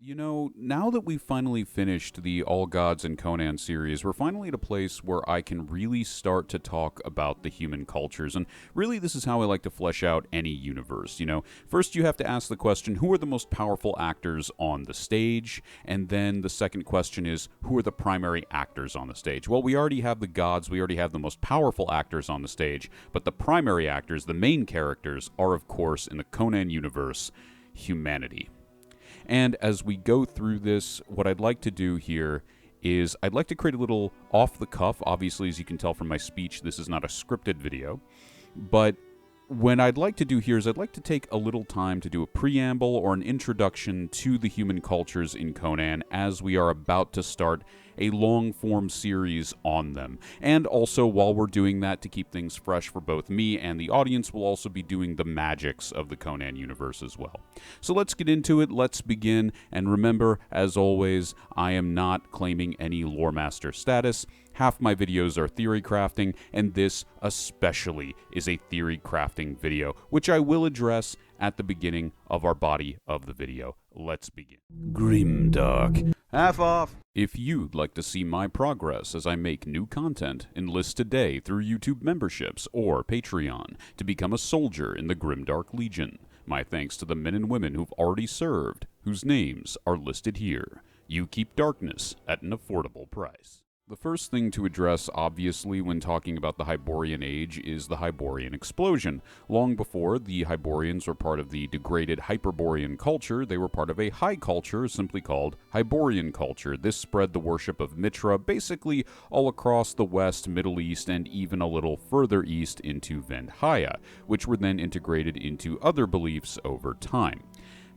You know, now that we've finally finished the All Gods and Conan series, we're finally at a place where I can really start to talk about the human cultures. And really, this is how I like to flesh out any universe. You know, first you have to ask the question, who are the most powerful actors on the stage? And then the second question is, who are the primary actors on the stage? Well, we already have the gods, we already have the most powerful actors on the stage, but the primary actors, the main characters, are of course, in the Conan universe, humanity. And as we go through this, what I'd like to do here is I'd like to create a little off-the-cuff. Obviously, as you can tell from my speech, this is not a scripted video. But what I'd like to do here is I'd like to take a little time to do a preamble or an introduction to the human cultures in Conan as we are about to start a long-form series on them. And also, while we're doing that, to keep things fresh for both me and the audience, we'll also be doing the magics of the Conan universe as well. So let's get into it, let's begin, and remember, as always, I am not claiming any lore master status. Half my videos are theory crafting, and this especially is a theory crafting video, which I will address at the beginning of our body of the video. Let's begin. Grimdark. Half off! If you'd like to see my progress as I make new content, enlist today through YouTube memberships or Patreon to become a soldier in the Grimdark Legion. My thanks to the men and women who've already served, whose names are listed here. You keep darkness at an affordable price. The first thing to address, obviously, when talking about the Hiborian Age is the Hiborian Explosion. Long before the Hiborians were part of the degraded Hyperborean culture, they were part of a high culture simply called Hiborian Culture. This spread the worship of Mitra basically all across the West, Middle East, and even a little further east into Vendhya, which were then integrated into other beliefs over time.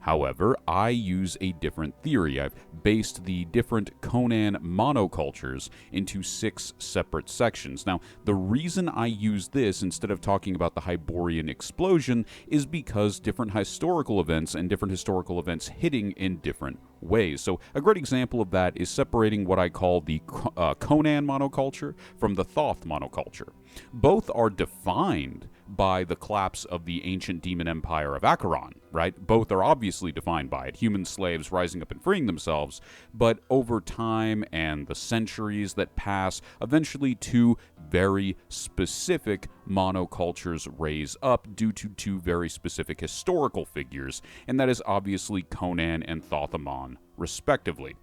However, I use a different theory. I've based the different Conan monocultures into 6 separate sections. Now, the reason I use this instead of talking about the Hiborian explosion is because different historical events and different historical events hitting in different ways. So a great example of that is separating what I call the Conan monoculture from the Thoth monoculture. Both are defined by the collapse of the ancient demon empire of Acheron, right? Both are obviously defined by it, human slaves rising up and freeing themselves, but over time and the centuries that pass, eventually 2 very specific monocultures raise up due to 2 very specific historical figures, and that is obviously Conan and Thoth-Amon, respectively.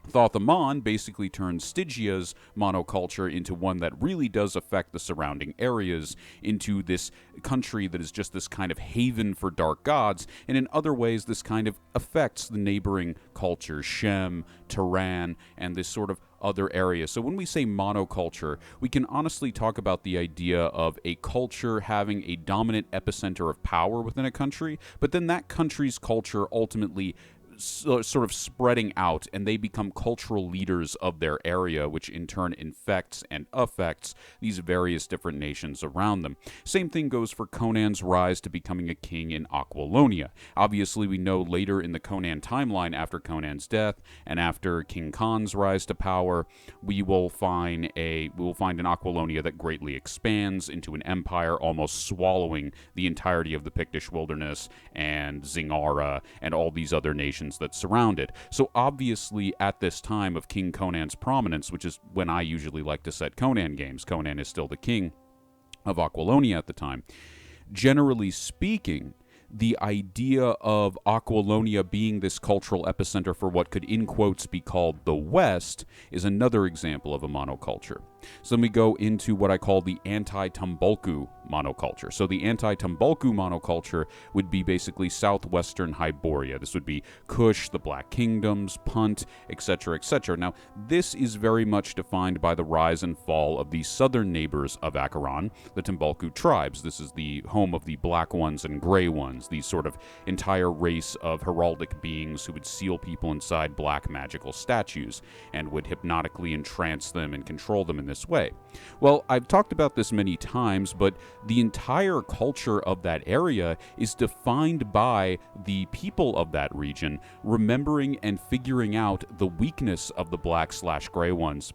Thoth-Amon basically turns Stygia's monoculture into one that really does affect the surrounding areas, into this country that is just this kind of haven for dark gods, and in other ways this kind of affects the neighboring cultures, Shem, Turan, and this sort of other areas. So when we say monoculture, we can honestly talk about the idea of a culture having a dominant epicenter of power within a country, but then that country's culture ultimately sort of spreading out, and they become cultural leaders of their area, which in turn infects and affects these various different nations around them. Same thing goes for Conan's rise to becoming a king in Aquilonia. Obviously, we know later in the Conan timeline, after Conan's death and after King Khan's rise to power, we will find an Aquilonia that greatly expands into an empire, almost swallowing the entirety of the Pictish wilderness and Zingara and all these other nations that surround it. So obviously at this time of King Conan's prominence, which is when I usually like to set Conan games, Conan is still the king of Aquilonia at the time. Generally speaking, the idea of Aquilonia being this cultural epicenter for what could in quotes be called the West is another example of a monoculture. So then we go into what I call the anti-Tumbulku monoculture. So the anti-Tumbulku monoculture would be basically southwestern Hyboria. This would be Kush, the Black Kingdoms, Punt, etc., etc. Now, this is very much defined by the rise and fall of the southern neighbors of Acheron, the Tumbulku tribes. This is the home of the Black Ones and Gray Ones, these sort of entire race of heraldic beings who would seal people inside black magical statues and would hypnotically entrance them and control them in this way. Well, I've talked about this many times, but the entire culture of that area is defined by the people of that region remembering and figuring out the weakness of the Black/Gray Ones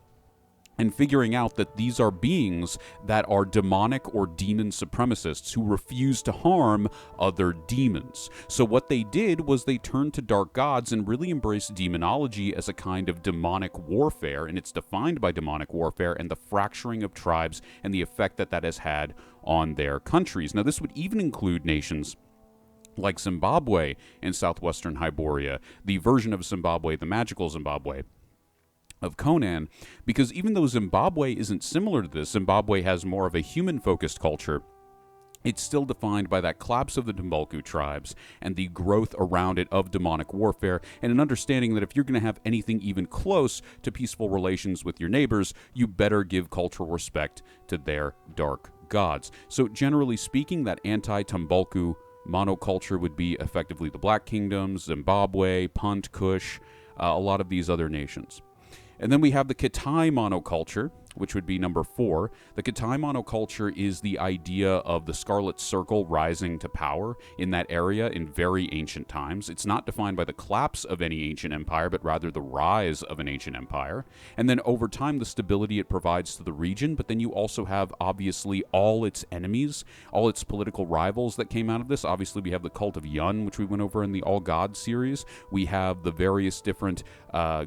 and figuring out that these are beings that are demonic or demon supremacists who refuse to harm other demons. So what they did was they turned to dark gods and really embraced demonology as a kind of demonic warfare, and it's defined by demonic warfare and the fracturing of tribes and the effect that that has had on their countries. Now, this would even include nations like Zimbabwe in southwestern Hyboria, the version of Zimbabwe, the magical Zimbabwe of Conan, because even though Zimbabwe isn't similar to this, Zimbabwe has more of a human-focused culture. It's still defined by that collapse of the Tumbulku tribes and the growth around it of demonic warfare, and an understanding that if you're going to have anything even close to peaceful relations with your neighbors, you better give cultural respect to their dark gods. So generally speaking, that anti-Tumbulku monoculture would be effectively the Black Kingdoms, Zimbabwe, Punt, Kush, a lot of these other nations. And then we have the Kitai monoculture, which would be number 4. The Kitai monoculture is the idea of the Scarlet Circle rising to power in that area in very ancient times. It's not defined by the collapse of any ancient empire, but rather the rise of an ancient empire. And then over time, the stability it provides to the region, but then you also have, obviously, all its enemies, all its political rivals that came out of this. Obviously, we have the Cult of Yun, which we went over in the All Gods series. We have the various different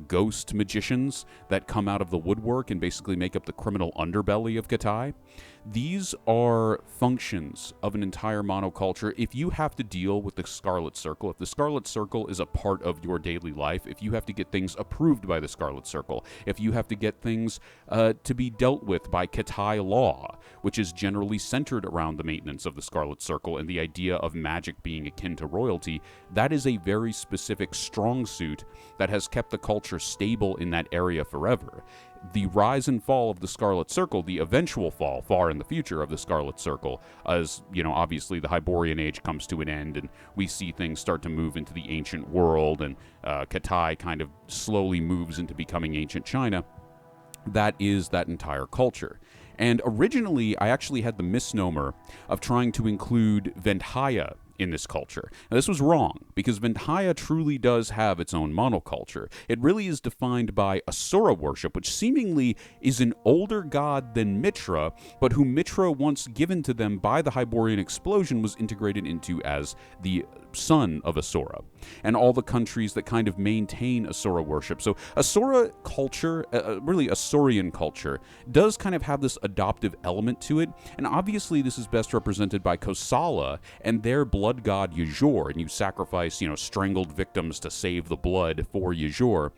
ghost magicians that come out of the woodwork and basically make up the criminal underbelly of Kitai. These are functions of an entire monoculture. If you have to deal with the Scarlet Circle, if the Scarlet Circle is a part of your daily life, if you have to get things approved by the Scarlet Circle, if you have to get things to be dealt with by Kitai law, which is generally centered around the maintenance of the Scarlet Circle and the idea of magic being akin to royalty, that is a very specific strong suit that has kept the culture stable in that area forever. The rise and fall of the Scarlet Circle, the eventual fall far in the future of the Scarlet Circle, as, you know, obviously the Hiborian Age comes to an end and we see things start to move into the ancient world and Kitai kind of slowly moves into becoming ancient China. That is that entire culture. And originally, I actually had the misnomer of trying to include Venthaya in this culture. Now, this was wrong, because Venthaya truly does have its own monoculture. It really is defined by Asura worship, which seemingly is an older god than Mitra, but who Mitra, once given to them by the Hiborian explosion, was integrated into as the son of Asura, and all the countries that kind of maintain Asura worship. So Asura culture, really Asaurian culture, does kind of have this adoptive element to it, and obviously this is best represented by Kosala and their blood god Yajur, and you sacrifice, strangled victims to save the blood for Yajur.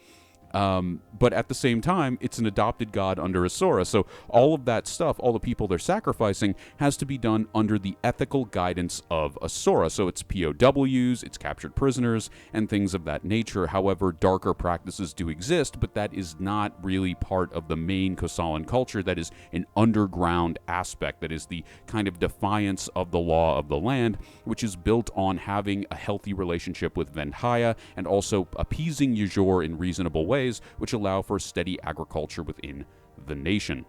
But at the same time, it's an adopted god under Asura, so all of that stuff, all the people they're sacrificing, has to be done under the ethical guidance of Asura. So it's POWs, it's captured prisoners, and things of that nature. However, darker practices do exist, but that is not really part of the main Kosalan culture. That is an underground aspect, that is the kind of defiance of the law of the land, which is built on having a healthy relationship with Venthaya, and also appeasing Yajur in reasonable ways, which allow for steady agriculture within the nation.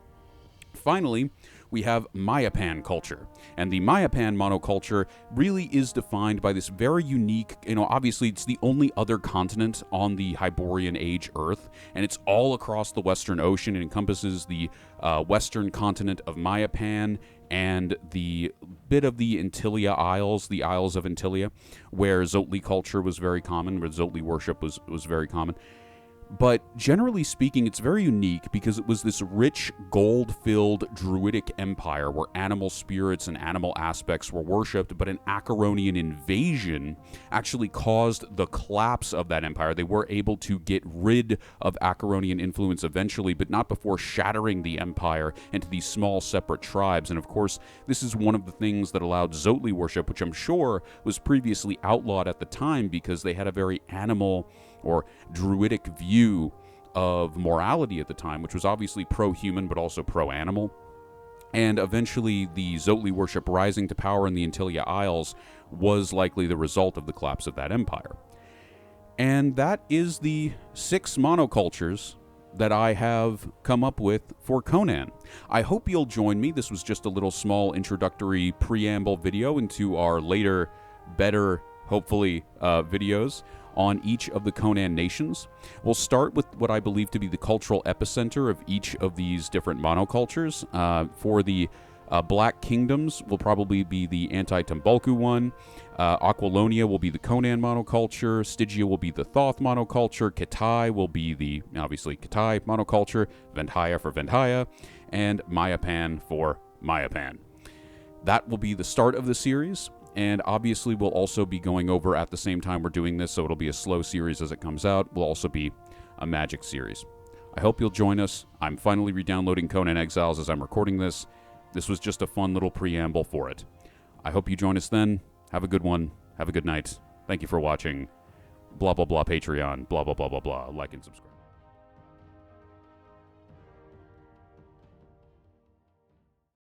Finally, we have Mayapan culture, and the Mayapan monoculture really is defined by this very unique, obviously it's the only other continent on the Hiborian Age Earth, and it's all across the Western Ocean. It encompasses the western continent of Mayapan and the bit of the Antilia Isles, the Isles of Antilia, where Zotli culture was very common, where Zotli worship was very common. But generally speaking, it's very unique because it was this rich, gold-filled druidic empire where animal spirits and animal aspects were worshipped, but an Acheronian invasion actually caused the collapse of that empire. They were able to get rid of Acheronian influence eventually, but not before shattering the empire into these small, separate tribes. And of course, this is one of the things that allowed Zotli worship, which I'm sure was previously outlawed at the time because they had a very animal or druidic view of morality at the time, which was obviously pro-human but also pro-animal. And eventually the Zotli worship rising to power in the Antilia Isles was likely the result of the collapse of that empire. And that is the 6 monocultures that I have come up with for Conan. I hope you'll join me. This was just a little small introductory preamble video into our later, better, hopefully, videos on each of the Conan nations. We'll start with what I believe to be the cultural epicenter of each of these different monocultures. For the Black Kingdoms will probably be the Anti-Tumbalku one. Aquilonia will be the Conan monoculture. Stygia will be the Thoth monoculture. Kitai will be the, obviously, Kitai monoculture. Vendhya for Vendhya. And Mayapan for Mayapan. That will be the start of the series. And obviously we'll also be going over at the same time we're doing this, so it'll be a slow series as it comes out. Will also be a magic series. I hope you'll join us. I'm finally re-downloading Conan Exiles as I'm recording this. This was just a fun little preamble for it. I hope you join us then. Have a good one. Have a good night. Thank you for watching. Blah, blah, blah, Patreon. Blah, blah, blah, blah, blah. Like and subscribe.